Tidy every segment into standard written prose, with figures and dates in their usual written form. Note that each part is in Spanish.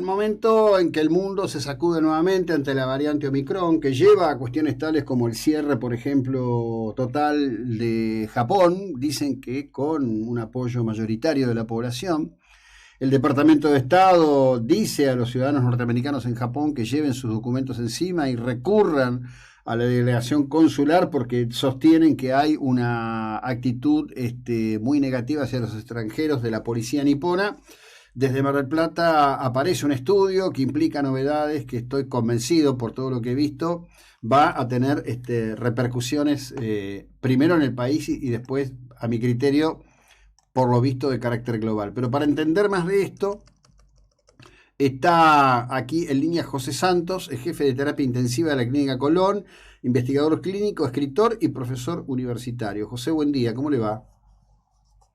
momento en que el mundo se sacude nuevamente ante la variante Omicron, que lleva a cuestiones tales como el cierre, por ejemplo, total de Japón, dicen que con un apoyo mayoritario de la población. El Departamento de Estado dice a los ciudadanos norteamericanos en Japón que lleven sus documentos encima y recurran a la delegación consular porque sostienen que hay una actitud muy negativa hacia los extranjeros de la policía nipona. Desde Mar del Plata aparece un estudio que implica novedades que estoy convencido por todo lo que he visto va a tener repercusiones primero en el país y después, a mi criterio, por lo visto de carácter global. Pero para entender más de esto, está aquí en línea José Santos, es jefe de terapia intensiva de la Clínica Colón, investigador clínico, escritor y profesor universitario. José, buen día, ¿cómo le va?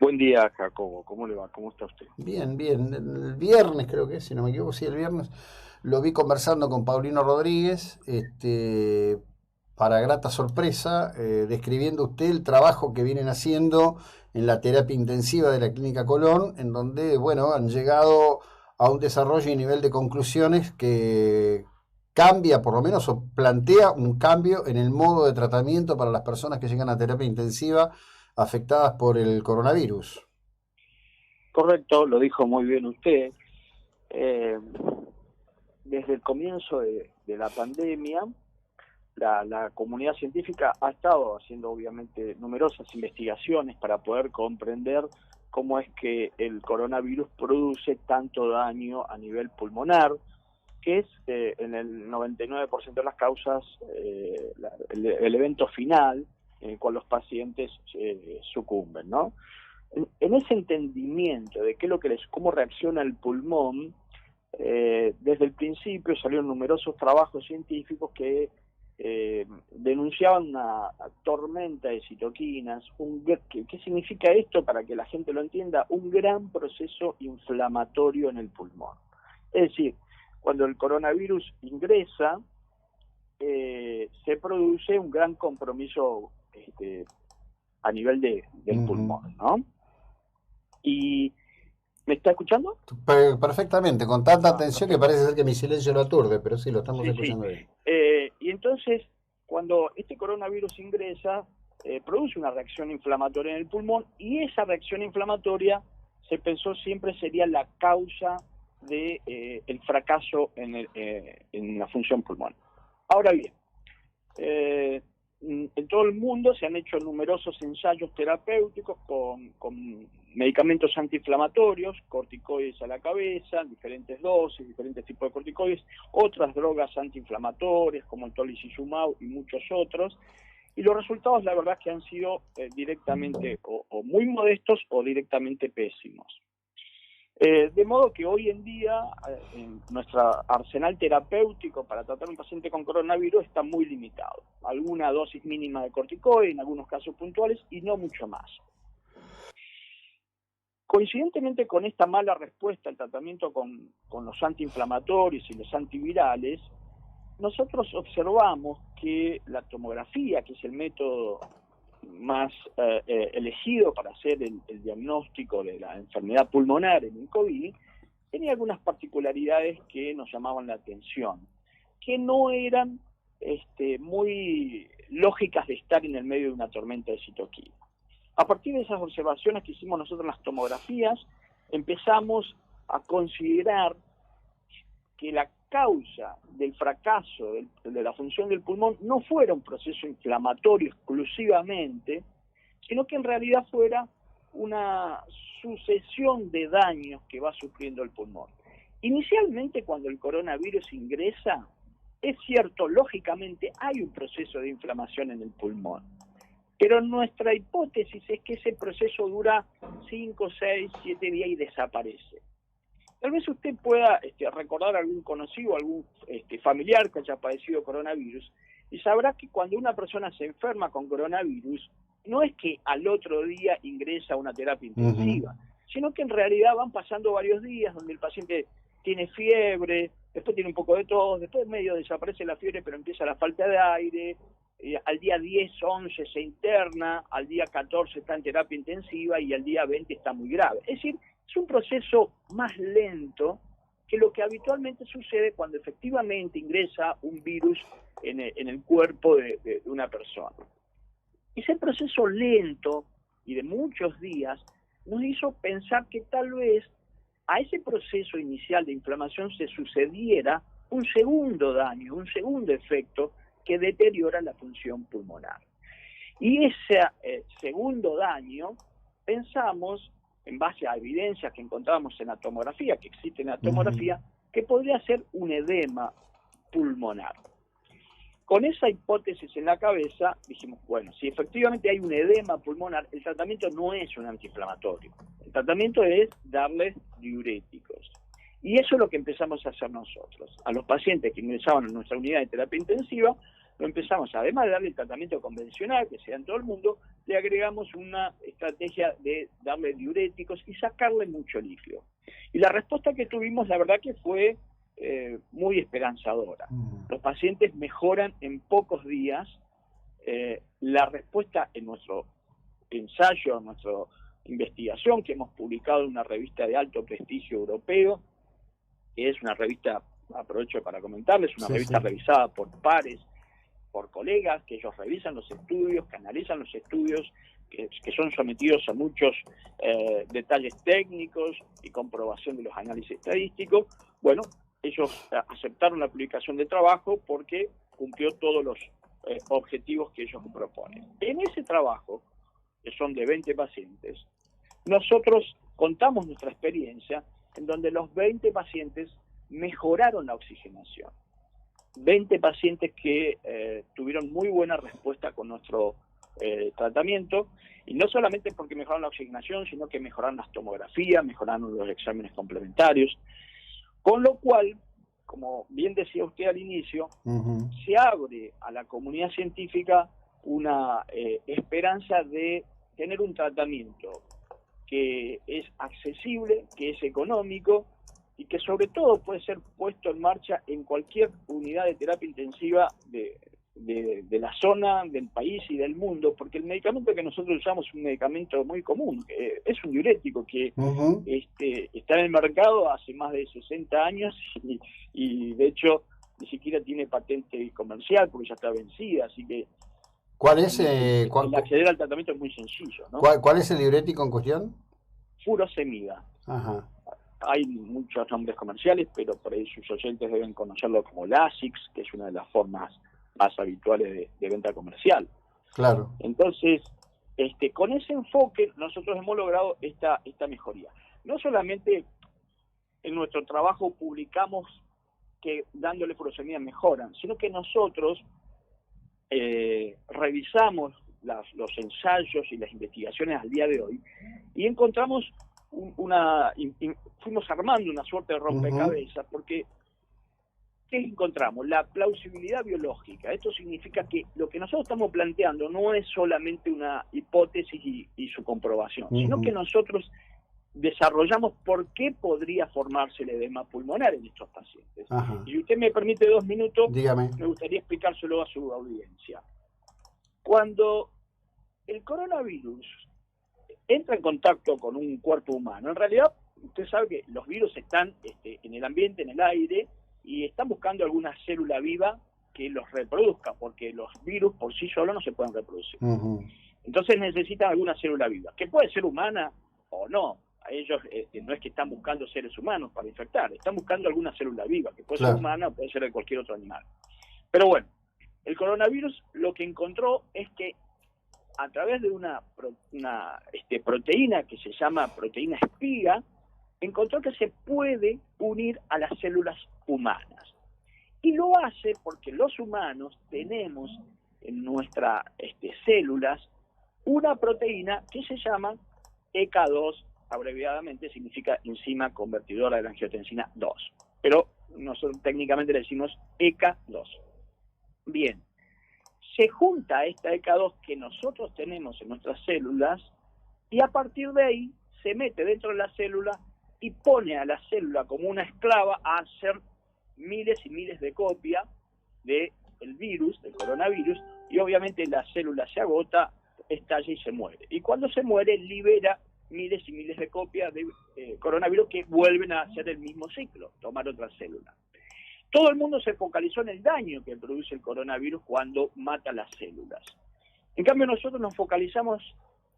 Buen día, Jacobo. ¿Cómo le va? ¿Cómo está usted? Bien, bien. El viernes creo que es, si no me equivoco, sí, el viernes lo vi conversando con Paulino Rodríguez, para grata sorpresa, describiendo usted el trabajo que vienen haciendo en la terapia intensiva de la Clínica Colón, en donde, bueno, han llegado a un desarrollo y nivel de conclusiones que cambia, por lo menos, o plantea un cambio en el modo de tratamiento para las personas que llegan a terapia intensiva afectadas por el coronavirus. Correcto, lo dijo muy bien usted. Eh, Desde el comienzo de la pandemia, la comunidad científica ha estado haciendo obviamente numerosas investigaciones para poder comprender cómo es que el coronavirus produce tanto daño a nivel pulmonar, que es en el 99% de las causas el evento final en el cual los pacientes sucumben, ¿no? En ese entendimiento de qué es lo que cómo reacciona el pulmón, desde el principio salieron numerosos trabajos científicos que denunciaban una tormenta de citoquinas. ¿Qué significa esto? Para que la gente lo entienda, un gran proceso inflamatorio en el pulmón. Es decir, cuando el coronavirus ingresa, se produce un gran compromiso a nivel del pulmón, ¿no? Y ¿me está escuchando? Perfectamente, con tanta atención que Perfecto. parece ser que mi silencio lo aturde, pero sí, lo estamos Sí, sí. escuchando bien. Y entonces, cuando este coronavirus ingresa, produce una reacción inflamatoria en el pulmón, y esa reacción inflamatoria se pensó siempre sería la causa de el fracaso en la función pulmonar. Ahora bien, en todo el mundo se han hecho numerosos ensayos terapéuticos con medicamentos antiinflamatorios, corticoides a la cabeza, diferentes dosis, diferentes tipos de corticoides, otras drogas antiinflamatorias como el tocilizumab y muchos otros, y los resultados la verdad es que han sido directamente o muy modestos o directamente pésimos. De modo que hoy en día nuestro arsenal terapéutico para tratar a un paciente con coronavirus está muy limitado. Alguna dosis mínima de corticoide en algunos casos puntuales y no mucho más. Coincidentemente con esta mala respuesta al tratamiento con los antiinflamatorios y los antivirales, nosotros observamos que la tomografía, que es el método más elegido para hacer el diagnóstico de la enfermedad pulmonar en el COVID, tenía algunas particularidades que nos llamaban la atención, que no eran muy lógicas de estar en el medio de una tormenta de citoquinas. A partir de esas observaciones que hicimos nosotros en las tomografías, empezamos a considerar que la causa del fracaso de la función del pulmón no fuera un proceso inflamatorio exclusivamente, sino que en realidad fuera una sucesión de daños que va sufriendo el pulmón. Inicialmente, cuando el coronavirus ingresa, es cierto, lógicamente hay un proceso de inflamación en el pulmón, pero nuestra hipótesis es que ese proceso dura 5, 6, 7 días y desaparece. Tal vez usted pueda recordar algún conocido, algún familiar que haya padecido coronavirus, y sabrá que cuando una persona se enferma con coronavirus, no es que al otro día ingresa a una terapia intensiva, sino que en realidad van pasando varios días donde el paciente tiene fiebre, después tiene un poco de tos, después medio desaparece la fiebre pero empieza la falta de aire, al día 10, 11 se interna, al día 14 está en terapia intensiva y al día 20 está muy grave. Es decir, es un proceso más lento que lo que habitualmente sucede cuando efectivamente ingresa un virus en el cuerpo de una persona. Ese proceso lento y de muchos días nos hizo pensar que tal vez a ese proceso inicial de inflamación se sucediera un segundo daño, un segundo efecto que deteriora la función pulmonar. Y ese segundo daño, pensamos, en base a evidencias que encontrábamos en la tomografía, que existe en la tomografía, que podría ser un edema pulmonar. Con esa hipótesis en la cabeza, dijimos, bueno, si efectivamente hay un edema pulmonar, el tratamiento no es un antiinflamatorio. El tratamiento es darles diuréticos. Y eso es lo que empezamos a hacer nosotros. A los pacientes que ingresaban a nuestra unidad de terapia intensiva, lo empezamos, además de darle el tratamiento convencional, que sea en todo el mundo, le agregamos una estrategia de darle diuréticos y sacarle mucho líquido. Y la respuesta que tuvimos, la verdad que fue muy esperanzadora. Los pacientes mejoran en pocos días. La respuesta en nuestro ensayo, en nuestra investigación, que hemos publicado en una revista de alto prestigio europeo, que es una revista, aprovecho para comentarles, una revista revisada por pares, por colegas, que ellos revisan los estudios, que analizan los estudios, que son sometidos a muchos detalles técnicos y comprobación de los análisis estadísticos. Bueno, ellos aceptaron la publicación del trabajo porque cumplió todos los objetivos que ellos proponen. En ese trabajo, que son de 20 pacientes, nosotros contamos nuestra experiencia en donde los 20 pacientes mejoraron la oxigenación. 20 pacientes que tuvieron muy buena respuesta con nuestro tratamiento, y no solamente porque mejoraron la oxigenación, sino que mejoraron las tomografías, mejoraron los exámenes complementarios, con lo cual, como bien decía usted al inicio, se abre a la comunidad científica una esperanza de tener un tratamiento que es accesible, que es económico y que sobre todo puede ser puesto en marcha en cualquier unidad de terapia intensiva de la zona, del país y del mundo, porque el medicamento que nosotros usamos es un medicamento muy común, es un diurético que está en el mercado hace más de 60 años y de hecho ni siquiera tiene patente comercial porque ya está vencida, así que ¿cuál es el acceder al tratamiento es muy sencillo, ¿no? ¿Cuál es el diurético en cuestión? Furosemida. Ajá. Hay muchos nombres comerciales, pero por ahí sus oyentes deben conocerlo como Lasix, que es una de las formas más habituales de venta comercial. Claro. Entonces, con ese enfoque nosotros hemos logrado esta mejoría. No solamente en nuestro trabajo publicamos que dándole furosemida mejoran, sino que nosotros revisamos los ensayos y las investigaciones al día de hoy y encontramos fuimos armando una suerte de rompecabezas, porque ¿qué encontramos? La plausibilidad biológica. Esto significa que lo que nosotros estamos planteando no es solamente una hipótesis y su comprobación, sino que nosotros desarrollamos por qué podría formarse el edema pulmonar en estos pacientes. Y si usted me permite 2 minutos, dígame. Me gustaría explicárselo a su audiencia. Cuando el coronavirus entra en contacto con un cuerpo humano, en realidad usted sabe que los virus están en el ambiente, en el aire, y están buscando alguna célula viva que los reproduzca, porque los virus por sí solos no se pueden reproducir. Entonces necesitan alguna célula viva, que puede ser humana o no. A ellos no es que están buscando seres humanos para infectar, están buscando alguna célula viva, que puede ser humana o puede ser de cualquier otro animal. Pero bueno, el coronavirus lo que encontró es que a través de una proteína que se llama proteína espiga, encontró que se puede unir a las células humanas. Y lo hace porque los humanos tenemos en nuestras células una proteína que se llama ECA2, abreviadamente significa enzima convertidora de la angiotensina 2. Pero nosotros técnicamente le decimos ECA2. Bien, se junta esta ECA2 que nosotros tenemos en nuestras células y a partir de ahí se mete dentro de la célula y pone a la célula como una esclava a hacer miles y miles de copias del virus, del coronavirus, y obviamente la célula se agota, estalla y se muere. Y cuando se muere libera miles y miles de copias de coronavirus que vuelven a hacer el mismo ciclo, tomar otra célula. Todo el mundo se focalizó en el daño que produce el coronavirus cuando mata las células. En cambio, nosotros nos focalizamos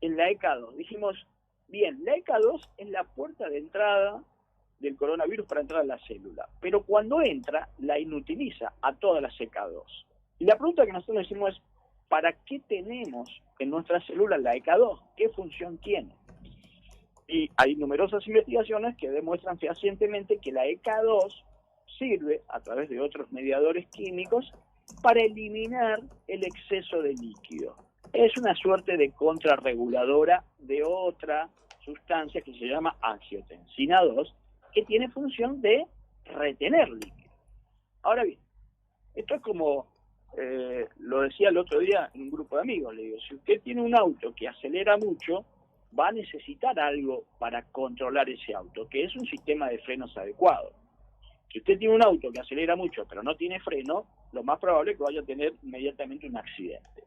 en la ECA2. Dijimos, bien, la ECA2 es la puerta de entrada del coronavirus para entrar a la célula, pero cuando entra, la inutiliza a todas las ECA2. Y la pregunta que nosotros decimos es, ¿para qué tenemos en nuestras células la ECA2? ¿Qué función tiene? Y hay numerosas investigaciones que demuestran fehacientemente que la ECA2 sirve, a través de otros mediadores químicos, para eliminar el exceso de líquido. Es una suerte de contrarreguladora de otra sustancia que se llama angiotensina 2, que tiene función de retener líquido. Ahora bien, esto es como, lo decía el otro día en un grupo de amigos, le digo, si usted tiene un auto que acelera mucho, va a necesitar algo para controlar ese auto, que es un sistema de frenos adecuado. Si usted tiene un auto que acelera mucho pero no tiene freno, lo más probable es que vaya a tener inmediatamente un accidente.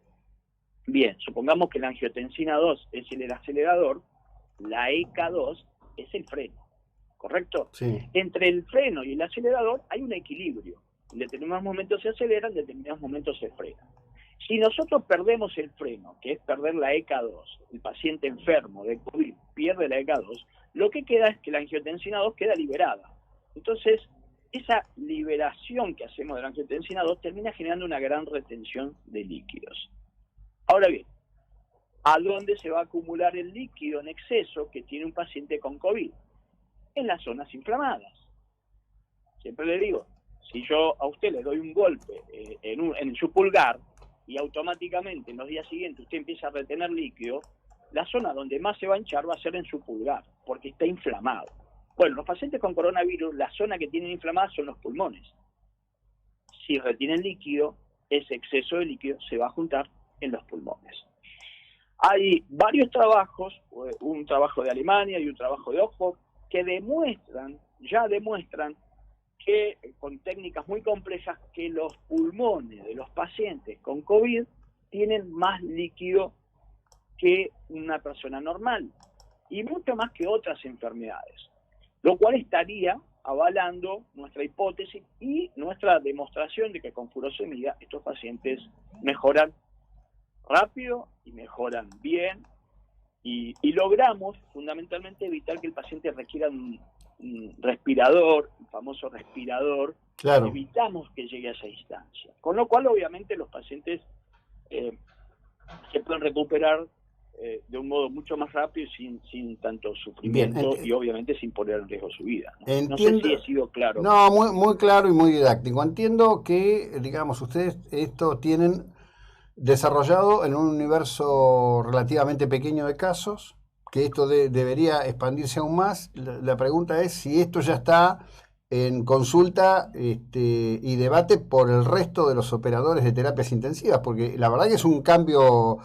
Bien, supongamos que la angiotensina 2 es el acelerador, la ECA2 es el freno, ¿correcto? Sí. Entre el freno y el acelerador hay un equilibrio. En determinados momentos se acelera, en determinados momentos se frena. Si nosotros perdemos el freno, que es perder la ECA2, el paciente enfermo de COVID pierde la ECA2, lo que queda es que la angiotensina 2 queda liberada. Entonces, esa liberación que hacemos de la angiotensina 2 termina generando una gran retención de líquidos. Ahora bien, ¿a dónde se va a acumular el líquido en exceso que tiene un paciente con COVID? En las zonas inflamadas. Siempre le digo, si yo a usted le doy un golpe en su pulgar y automáticamente en los días siguientes usted empieza a retener líquido, la zona donde más se va a hinchar va a ser en su pulgar, porque está inflamado. Bueno, los pacientes con coronavirus, la zona que tienen inflamada son los pulmones. Si retienen líquido, ese exceso de líquido se va a juntar en los pulmones. Hay varios trabajos, un trabajo de Alemania y un trabajo de Oxford, que ya demuestran que con técnicas muy complejas que los pulmones de los pacientes con COVID tienen más líquido que una persona normal y mucho más que otras enfermedades, lo cual estaría avalando nuestra hipótesis y nuestra demostración de que con furosemida estos pacientes mejoran rápido y mejoran bien y logramos fundamentalmente evitar que el paciente requiera un respirador, un famoso respirador. Claro. Evitamos que llegue a esa instancia, con lo cual obviamente los pacientes se pueden recuperar de un modo mucho más rápido y sin tanto sufrimiento. Bien, y obviamente sin poner en riesgo su vida, ¿no? Entiendo, no sé si he sido claro. No, muy claro y muy didáctico. Entiendo que, digamos, ustedes esto tienen desarrollado en un universo relativamente pequeño de casos, que esto debería expandirse aún más. La pregunta es si esto ya está en consulta y debate por el resto de los operadores de terapias intensivas, porque la verdad que es un cambio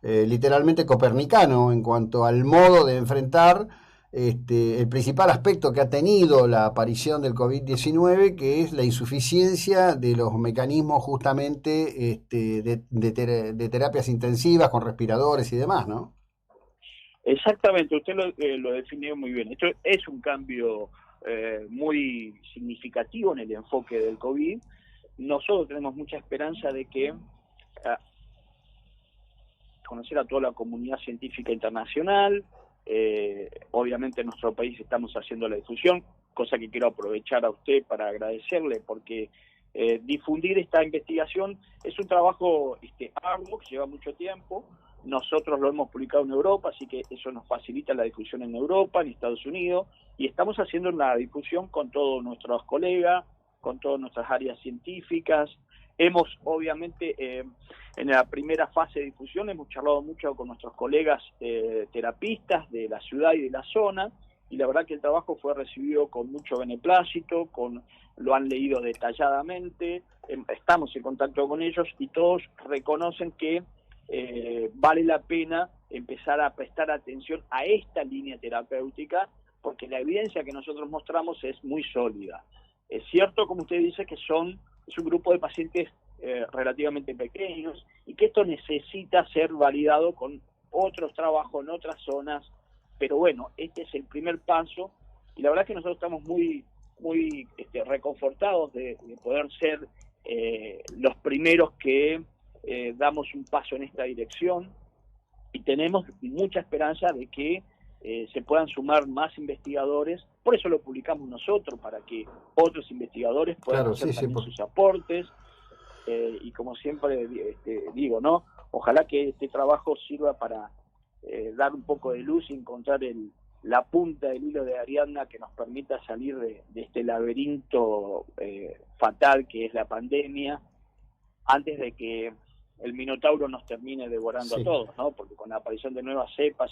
literalmente copernicano en cuanto al modo de enfrentar el principal aspecto que ha tenido la aparición del COVID-19, que es la insuficiencia de los mecanismos justamente de terapias intensivas con respiradores y demás, ¿no? Exactamente, usted lo definió muy bien. Esto es un cambio muy significativo en el enfoque del COVID. Nosotros tenemos mucha esperanza de que conocer a toda la comunidad científica internacional. Obviamente en nuestro país estamos haciendo la difusión, cosa que quiero aprovechar a usted para agradecerle, porque difundir esta investigación es un trabajo arduo, que lleva mucho tiempo. Nosotros lo hemos publicado en Europa, así que eso nos facilita la difusión en Europa, en Estados Unidos, y estamos haciendo una difusión con todos nuestros colegas, con todas nuestras áreas científicas. Hemos, obviamente, en la primera fase de difusión, hemos charlado mucho con nuestros colegas terapistas de la ciudad y de la zona, y la verdad que el trabajo fue recibido con mucho beneplácito, lo han leído detalladamente, estamos en contacto con ellos y todos reconocen que vale la pena empezar a prestar atención a esta línea terapéutica, porque la evidencia que nosotros mostramos es muy sólida. Es cierto, como usted dice, que es un grupo de pacientes relativamente pequeños y que esto necesita ser validado con otros trabajos en otras zonas pero bueno, este es el primer paso, y la verdad es que nosotros estamos muy reconfortados de poder ser los primeros que damos un paso en esta dirección, y tenemos mucha esperanza de que se puedan sumar más investigadores. Por eso lo publicamos nosotros, para que otros investigadores puedan hacer también sus aportes, y como siempre digo, ¿no? Ojalá que este trabajo sirva para dar un poco de luz y encontrar la punta del hilo de Ariadna que nos permita salir de este laberinto fatal que es la pandemia, antes de que el Minotauro nos termine devorando a todos, ¿no? Porque con la aparición de nuevas cepas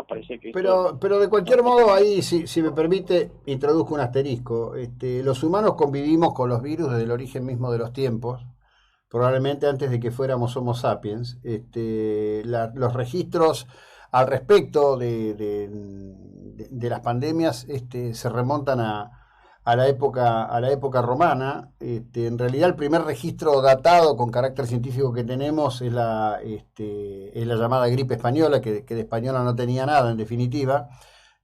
parece que... Pero de cualquier modo, ahí, si me permite, introduzco un asterisco. Los humanos convivimos con los virus desde el origen mismo de los tiempos, probablemente antes de que fuéramos Homo sapiens. Los registros al respecto de las pandemias se remontan a la época romana. En realidad el primer registro datado con carácter científico que tenemos es la llamada gripe española, que de española no tenía nada en definitiva.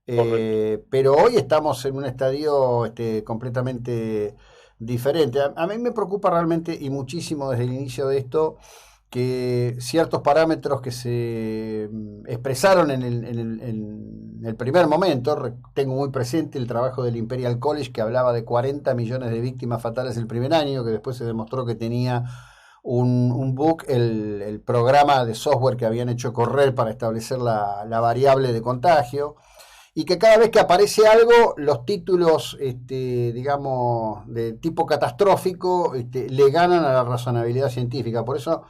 Pero hoy estamos en un estadio completamente diferente. A mí me preocupa realmente y muchísimo desde el inicio de esto que ciertos parámetros que se expresaron en el primer momento, tengo muy presente el trabajo del Imperial College que hablaba de 40 millones de víctimas fatales el primer año, que después se demostró que tenía un bug, el programa de software que habían hecho correr para establecer la variable de contagio, y que cada vez que aparece algo, los títulos, digamos, de tipo catastrófico, le ganan a la razonabilidad científica. Por eso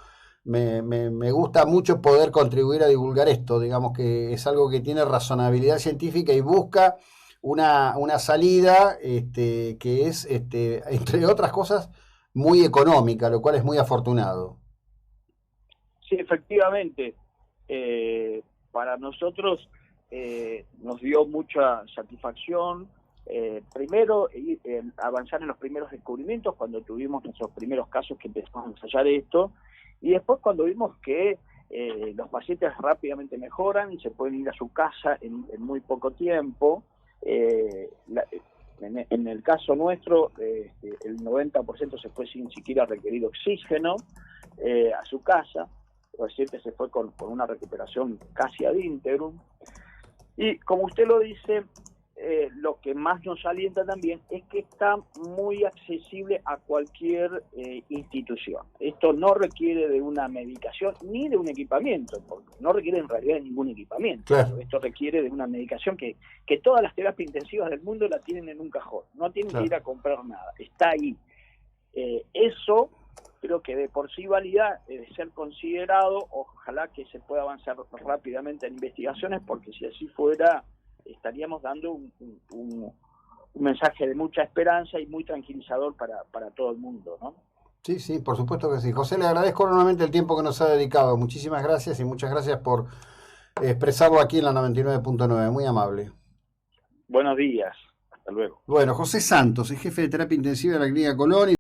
me gusta mucho poder contribuir a divulgar esto, digamos que es algo que tiene razonabilidad científica y busca una salida que es, entre otras cosas, muy económica, lo cual es muy afortunado. Sí, efectivamente. Para nosotros nos dio mucha satisfacción, primero avanzar en los primeros descubrimientos cuando tuvimos nuestros primeros casos que empezamos a ensayar esto, y después cuando vimos que los pacientes rápidamente mejoran y se pueden ir a su casa en muy poco tiempo. En el caso nuestro, el 90% se fue sin siquiera requerir oxígeno a su casa. El paciente se fue con una recuperación casi ad íntegrum. Y como usted lo dice, lo que más nos alienta también es que está muy accesible a cualquier institución. Esto no requiere de una medicación ni de un equipamiento, porque no requiere en realidad de ningún equipamiento. Claro. Esto requiere de una medicación que todas las terapias intensivas del mundo la tienen en un cajón. No tienen que ir a comprar nada, está ahí. Eso creo que de por sí valida de ser considerado. Ojalá que se pueda avanzar rápidamente en investigaciones, porque si así fuera estaríamos dando un mensaje de mucha esperanza y muy tranquilizador para todo el mundo, ¿no? Sí, por supuesto que sí. José, le agradezco enormemente el tiempo que nos ha dedicado. Muchísimas gracias y muchas gracias por expresarlo aquí en la 99.9. Muy amable. Buenos días. Hasta luego. Bueno, José Santos, es jefe de terapia intensiva de la Clínica Colón.